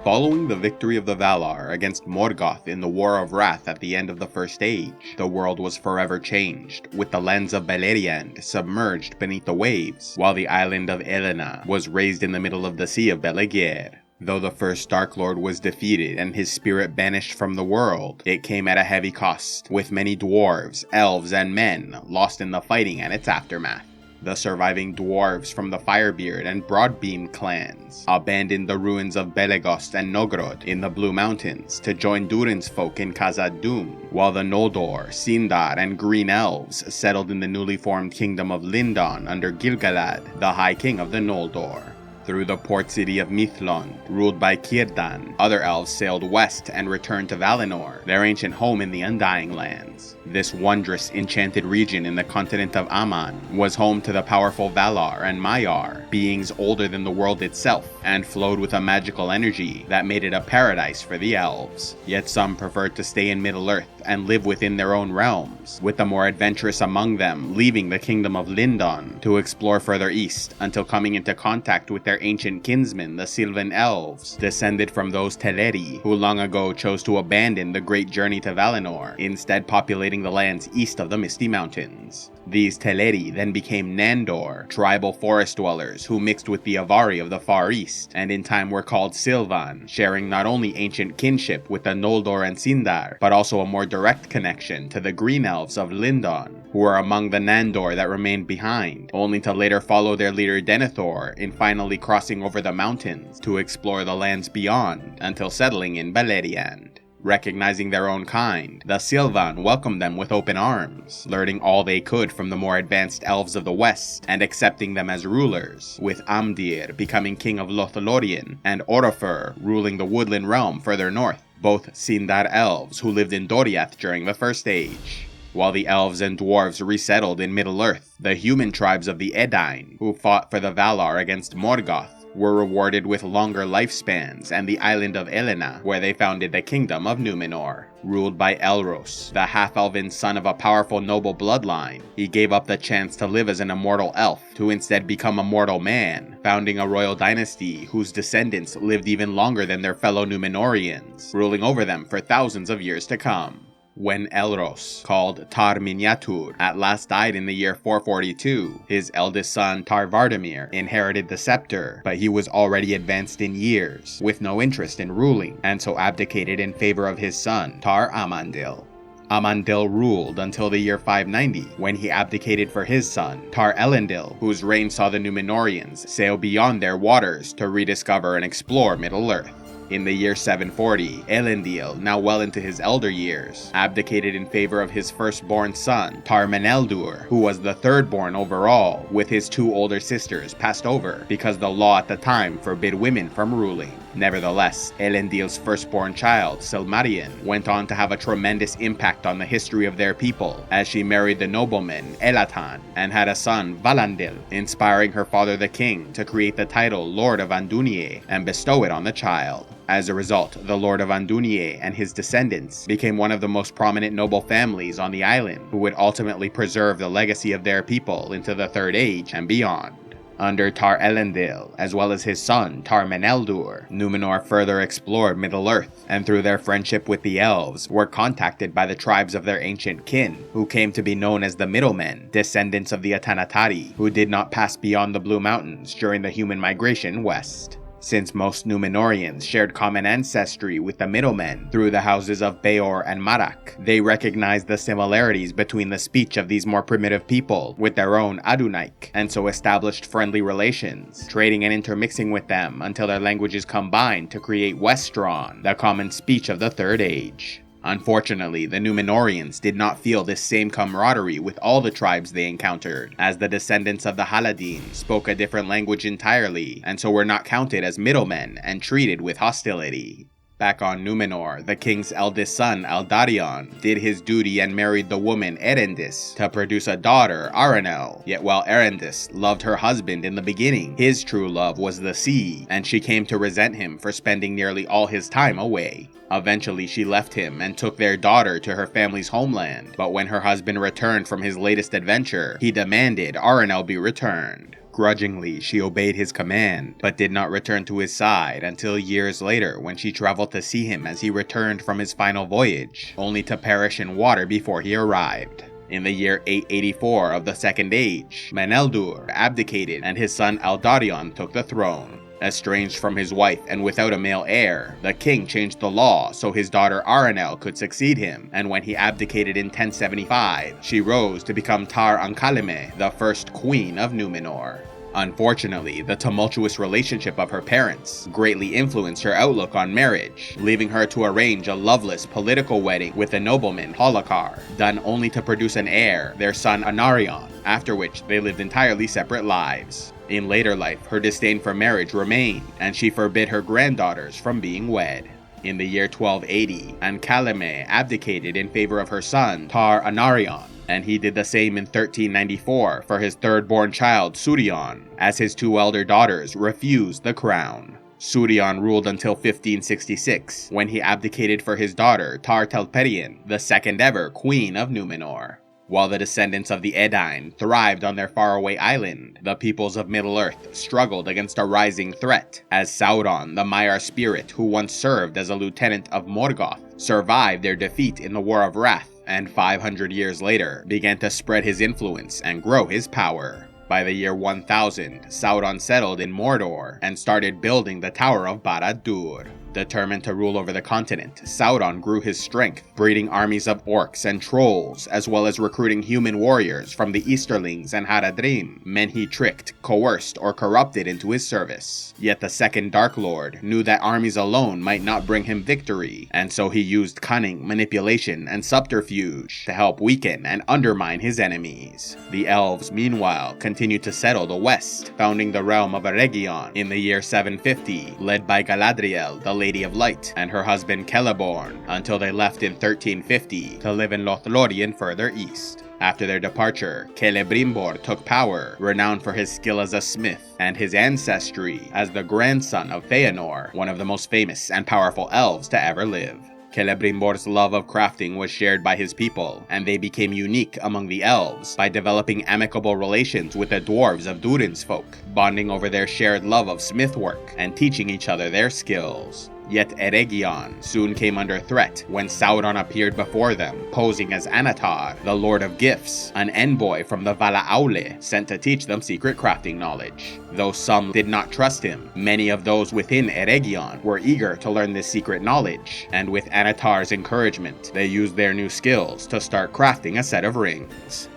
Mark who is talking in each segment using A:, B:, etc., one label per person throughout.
A: Following the victory of the Valar against Morgoth in the War of Wrath at the end of the First Age, the world was forever changed, with the lands of Beleriand submerged beneath the waves, while the island of Elena was raised in the middle of the Sea of Belegaer. Though the first Dark Lord was defeated and his spirit banished from the world, it came at a heavy cost, with many dwarves, elves, and men lost in the fighting and its aftermath. The surviving dwarves from the Firebeard and Broadbeam clans abandoned the ruins of Belegost and Nogrod in the Blue Mountains to join Durin's folk in Khazad Dûm, while the Noldor, Sindar, and Green Elves settled in the newly formed kingdom of Lindon under Gil-galad, the High King of the Noldor. Through the port city of Mithlond, ruled by Círdan, other elves sailed west and returned to Valinor, their ancient home in the Undying Lands. This wondrous, enchanted region in the continent of Aman was home to the powerful Valar and Maiar, beings older than the world itself, and flowed with a magical energy that made it a paradise for the elves. Yet some preferred to stay in Middle-earth and live within their own realms, with the more adventurous among them leaving the kingdom of Lindon to explore further east until coming into contact with their ancient kinsmen, the Sylvan Elves, descended from those Teleri who long ago chose to abandon the great journey to Valinor, instead populating the lands east of the Misty Mountains. These Teleri then became Nandor, tribal forest dwellers who mixed with the Avari of the Far East, and in time were called Silvan, sharing not only ancient kinship with the Noldor and Sindar, but also a more direct connection to the Green Elves of Lindon, who were among the Nandor that remained behind, only to later follow their leader Denethor in finally crossing over the mountains to explore the lands beyond, until settling in Beleriand. Recognizing their own kind, the Silvan welcomed them with open arms, learning all they could from the more advanced elves of the West and accepting them as rulers, with Amdir becoming king of Lothlorien and Orofer ruling the woodland realm further north, both Sindar elves who lived in Doriath during the First Age. While the elves and dwarves resettled in Middle-earth, the human tribes of the Edain, who fought for the Valar against Morgoth, were rewarded with longer lifespans and the island of Elena, where they founded the kingdom of Númenor. Ruled by Elros, the half-elven son of a powerful noble bloodline, he gave up the chance to live as an immortal elf to instead become a mortal man, founding a royal dynasty whose descendants lived even longer than their fellow Númenorians, ruling over them for thousands of years to come. When Elros, called Tar Miniatur, at last died in the year 442, his eldest son Tar Vardamir inherited the scepter, but he was already advanced in years, with no interest in ruling, and so abdicated in favor of his son, Tar Amandil. Amandil ruled until the year 590, when he abdicated for his son, Tar Elendil, whose reign saw the Númenorians sail beyond their waters to rediscover and explore Middle-earth. In the year 740, Elendil, now well into his elder years, abdicated in favor of his firstborn son, Tar Meneldur, who was the third-born overall, with his two older sisters passed over because the law at the time forbid women from ruling. Nevertheless, Elendil's firstborn child, Silmarien, went on to have a tremendous impact on the history of their people, as she married the nobleman Elatan and had a son, Valandil, inspiring her father the king to create the title Lord of Andunier and bestow it on the child. As a result, the Lord of Andunier and his descendants became one of the most prominent noble families on the island, who would ultimately preserve the legacy of their people into the Third Age and beyond. Under Tar Elendil, as well as his son Tar Meneldur, Númenor further explored Middle-earth, and through their friendship with the elves, were contacted by the tribes of their ancient kin, who came to be known as the Middlemen, descendants of the Atanatari, who did not pass beyond the Blue Mountains during the human migration west. Since most Númenorians shared common ancestry with the Middlemen through the houses of Beor and Marak, they recognized the similarities between the speech of these more primitive people with their own Adunaik, and so established friendly relations, trading and intermixing with them until their languages combined to create Westron, the common speech of the Third Age. Unfortunately, the Númenorians did not feel this same camaraderie with all the tribes they encountered, as the descendants of the Haladin spoke a different language entirely, and so were not counted as middlemen and treated with hostility. Back on Númenor, the king's eldest son, Eldarion, did his duty and married the woman Erendis to produce a daughter, Aranel. Yet while Erendis loved her husband in the beginning, his true love was the sea, and she came to resent him for spending nearly all his time away. Eventually, she left him and took their daughter to her family's homeland, but when her husband returned from his latest adventure, he demanded Aranel be returned. Grudgingly, she obeyed his command, but did not return to his side until years later when she traveled to see him as he returned from his final voyage, only to perish in water before he arrived. In the year 884 of the Second Age, Meneldur abdicated and his son Eldarion took the throne. Estranged from his wife and without a male heir, the king changed the law so his daughter Arenel could succeed him, and when he abdicated in 1075, she rose to become Tar Ankalime, the first queen of Numenor. Unfortunately, the tumultuous relationship of her parents greatly influenced her outlook on marriage, leaving her to arrange a loveless political wedding with the nobleman Holokar, done only to produce an heir, their son Anarion, after which they lived entirely separate lives. In later life, her disdain for marriage remained, and she forbid her granddaughters from being wed. In the year 1280, Ankalime abdicated in favor of her son Tar Anarion, and he did the same in 1394 for his third-born child Surion, as his two elder daughters refused the crown. Surion ruled until 1566, when he abdicated for his daughter Tar Telperion, the second ever Queen of Numenor. While the descendants of the Edain thrived on their faraway island, the peoples of Middle-earth struggled against a rising threat, as Sauron, the Maiar spirit who once served as a lieutenant of Morgoth, survived their defeat in the War of Wrath, and 500 years later began to spread his influence and grow his power. By the year 1000, Sauron settled in Mordor and started building the Tower of Barad-dûr. Determined to rule over the continent, Sauron grew his strength, breeding armies of orcs and trolls, as well as recruiting human warriors from the Easterlings and Haradrim, men he tricked, coerced, or corrupted into his service. Yet the second Dark Lord knew that armies alone might not bring him victory, and so he used cunning, manipulation, and subterfuge to help weaken and undermine his enemies. The elves, meanwhile, continued to settle the west, founding the realm of Eregion in the year 750, led by Galadriel, the Lady of Light, and her husband Celeborn, until they left in 1350 to live in Lothlorien further east. After their departure, Celebrimbor took power, renowned for his skill as a smith, and his ancestry as the grandson of Feanor, one of the most famous and powerful elves to ever live. Celebrimbor's love of crafting was shared by his people, and they became unique among the elves by developing amicable relations with the dwarves of Durin's folk, bonding over their shared love of smithwork and teaching each other their skills. Yet Eregion soon came under threat when Sauron appeared before them, posing as Anatar, the Lord of Gifts, an envoy from the Vala Aule sent to teach them secret crafting knowledge. Though some did not trust him, many of those within Eregion were eager to learn this secret knowledge, and with Anatar's encouragement, they used their new skills to start crafting a set of rings.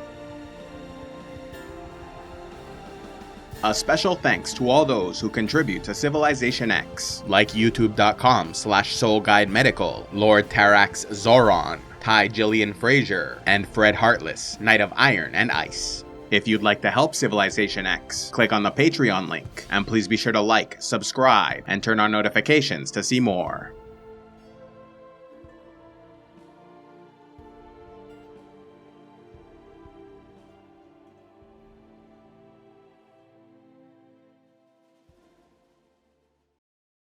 A: A special thanks to all those who contribute to CivilizationEx, like youtube.com/SoulGuideMedical, Lord Tarax Zoron, Ty Gillian Fraser, and Fred Heartless, Knight of Iron and Ice. If you'd like to help CivilizationEx, click on the Patreon link, and please be sure to like, subscribe, and turn on notifications to see more.